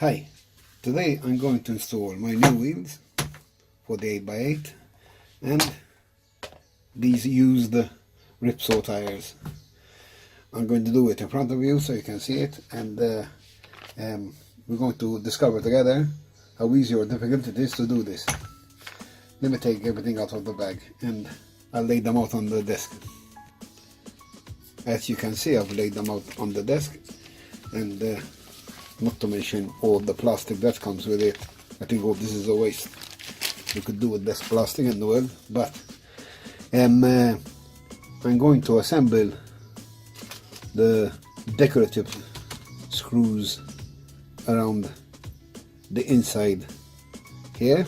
Hi, today I'm going to install my new wheels for the 8x8 and these used Ripsaw tires. I'm going to do it in front of you so you can see it, and we're going to discover together how easy or difficult it is to do this. Let me take everything out of the bag and I'll lay them out on the desk. As you can see, I've laid them out on the desk, and not to mention all the plastic that comes with it. I think this is a waste. You could do with less plastic in the world, but I'm going to assemble the decorative screws around the inside here.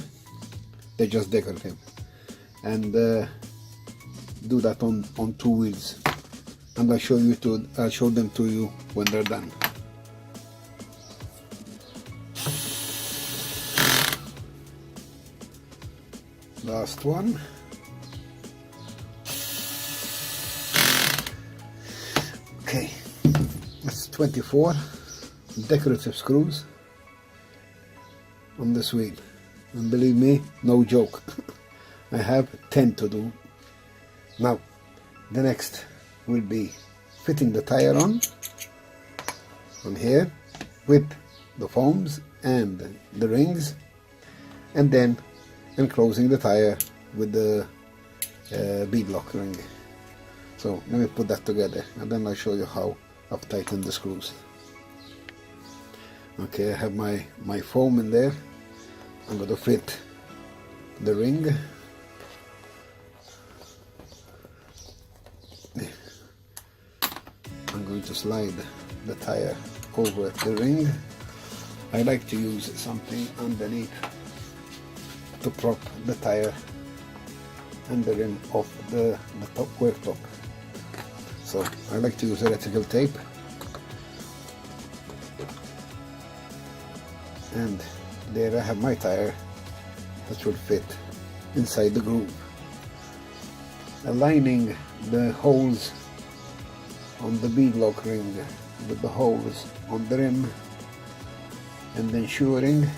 They're just decorative, and do that on two wheels, and I'll show them to you when they're done. Last one. Okay, that's 24 decorative screws on this wheel, and believe me, no joke. I have 10 to do. Now the next will be fitting the tire on here with the foams and the rings, and then enclosing the tire with the bead lock ring. So let me put that together and then I'll show you how I've tightened the screws. Okay, I have my foam in there. I'm going to fit the ring. I'm going to slide the tire over the ring. I like to use something underneath to prop the tire and the rim of the top worktop. So I like to use electrical tape, and there I have my tire that will fit inside the groove, aligning the holes on the bead lock ring with the holes on the rim, and ensuring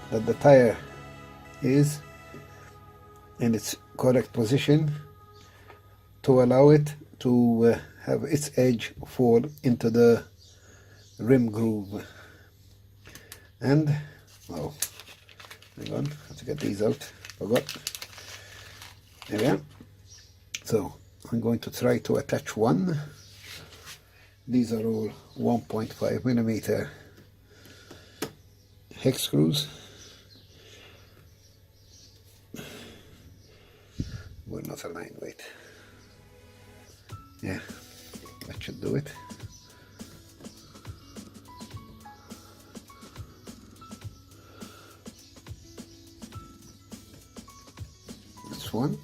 that the tire is in its correct position to allow it to have its edge fall into the rim groove. And oh, hang on, I have to get these out. Forgot. There we are. So I'm going to try to attach one. These are all 1.5 millimeter hex screws. We're not aligned, wait. Yeah, that should do it. This one.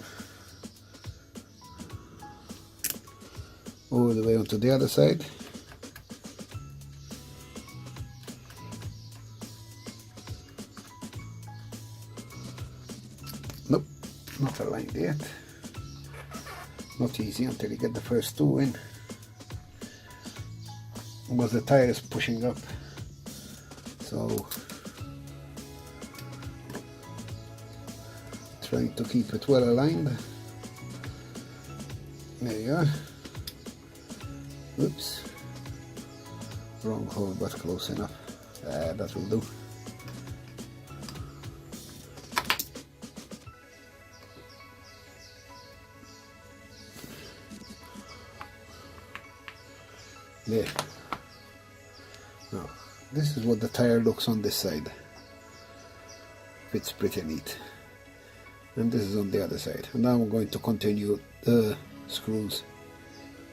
All the way onto the other side. Nope, not aligned yet. Not easy until you get the first two in, because the tire is pushing up. So trying to keep it well aligned. There you are. Oops, wrong hole, but close enough. That will do. There. Now, this is what the tire looks on this side. Fits pretty neat. And this is on the other side. And now I'm going to continue the screws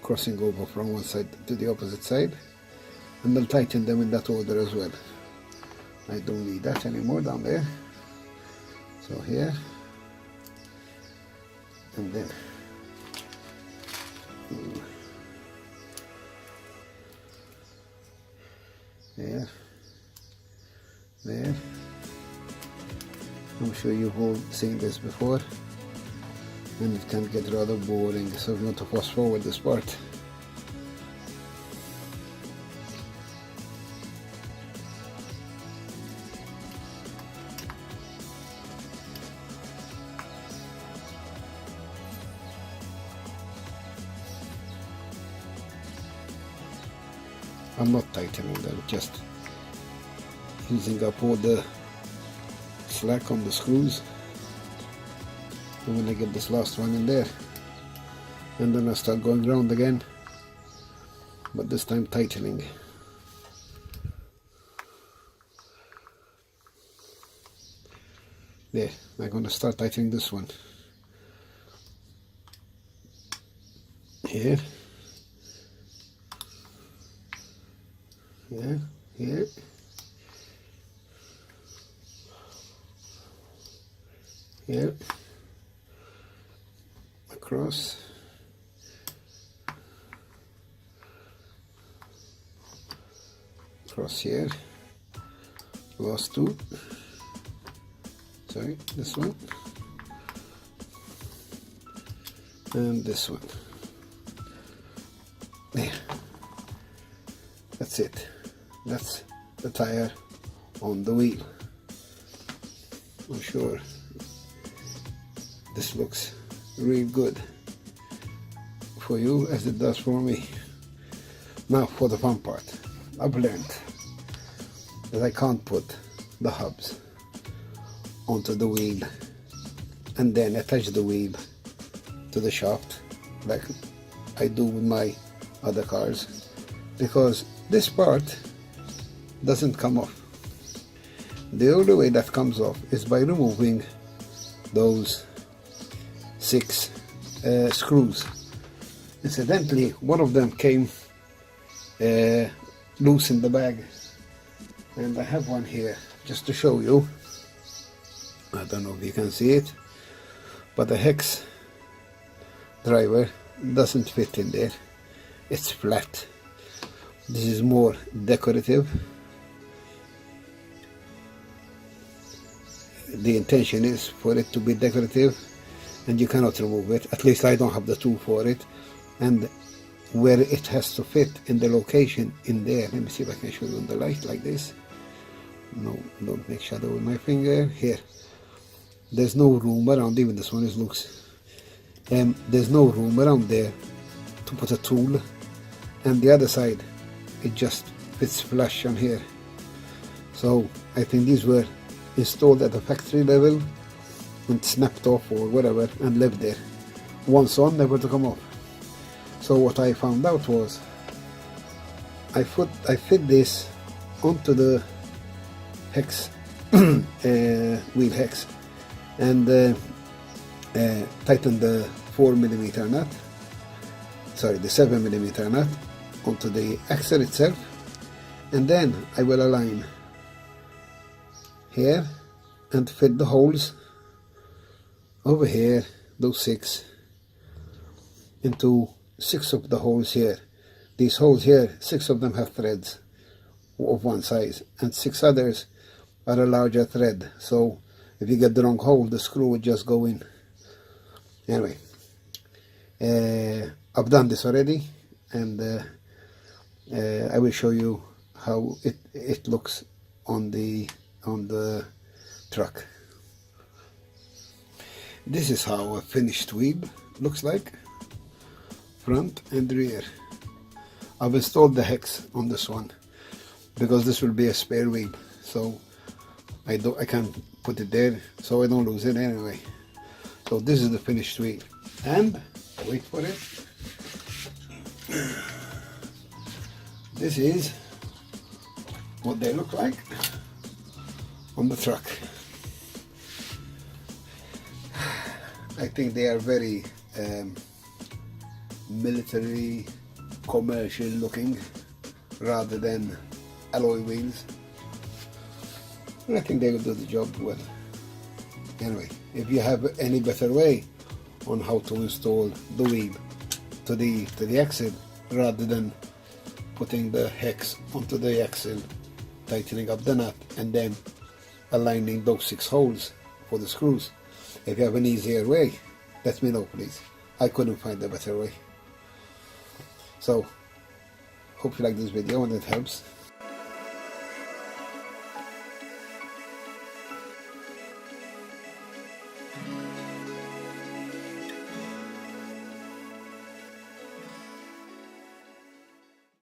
crossing over from one side to the opposite side. And I'll tighten them in that order as well. I don't need that anymore down there. So here. And then. There. I'm sure you've all seen this before, and it can get rather boring, so I'm going to fast forward this part. I'm not tightening them, just using up all the slack on the screws. And when I get this last one in there, and then I start going round again, but this time tightening. There, I'm going to start tightening this one. Here. Yeah, here. Here. Across. Across here. Last two. Sorry, this one. And this one. There. That's it. That's the tire on the wheel. I'm sure this looks real good for you as it does for me. Now for the fun part. I've learned that I can't put the hubs onto the wheel and then attach the wheel to the shaft like I do with my other cars, because this part doesn't come off. The only way that comes off is by removing those 6 screws. Incidentally, one of them came loose in the bag, and I have one here just to show you. I don't know if you can see it, but the hex driver doesn't fit in there. It's flat. This is more decorative. The intention is for it to be decorative, and you cannot remove it. At least I don't have the tool for it. And where it has to fit in the location in there, let me see if I can show you on the light like this. No, don't make shadow with my finger. Here, there's no room around, even this one is loose. There's no room around there to put a tool, and the other side it just fits flush on here. So I think these were installed at the factory level and snapped off or whatever and left there. Once on, never to come off. So what I found out was I fit this onto the hex wheel hex and tighten the 4mm nut, sorry, the 7mm nut onto the axle itself, and then I will align here and fit the holes over here, those 6, into 6 of the holes here. These holes here, 6 of them have threads of one size, and 6 others are a larger thread, so if you get the wrong hole, the screw would just go in. Anyway, I've done this already, and I will show you how it looks on the truck. This is how a finished wheel looks like, front and rear. I've installed the hex on this one because this will be a spare wheel, so I can't put it there so I don't lose it anyway. So this is the finished wheel, and wait for it. This is what they look like on the truck. I think they are very military, commercial looking rather than alloy wheels. And I think they will do the job well. Anyway, if you have any better way on how to install the wheel to the axle rather than putting the hex onto the axle, tightening up the nut and then aligning those 6 holes for the screws, if you have an easier way, let me know please. I couldn't find a better way. So, hope you like this video and it helps.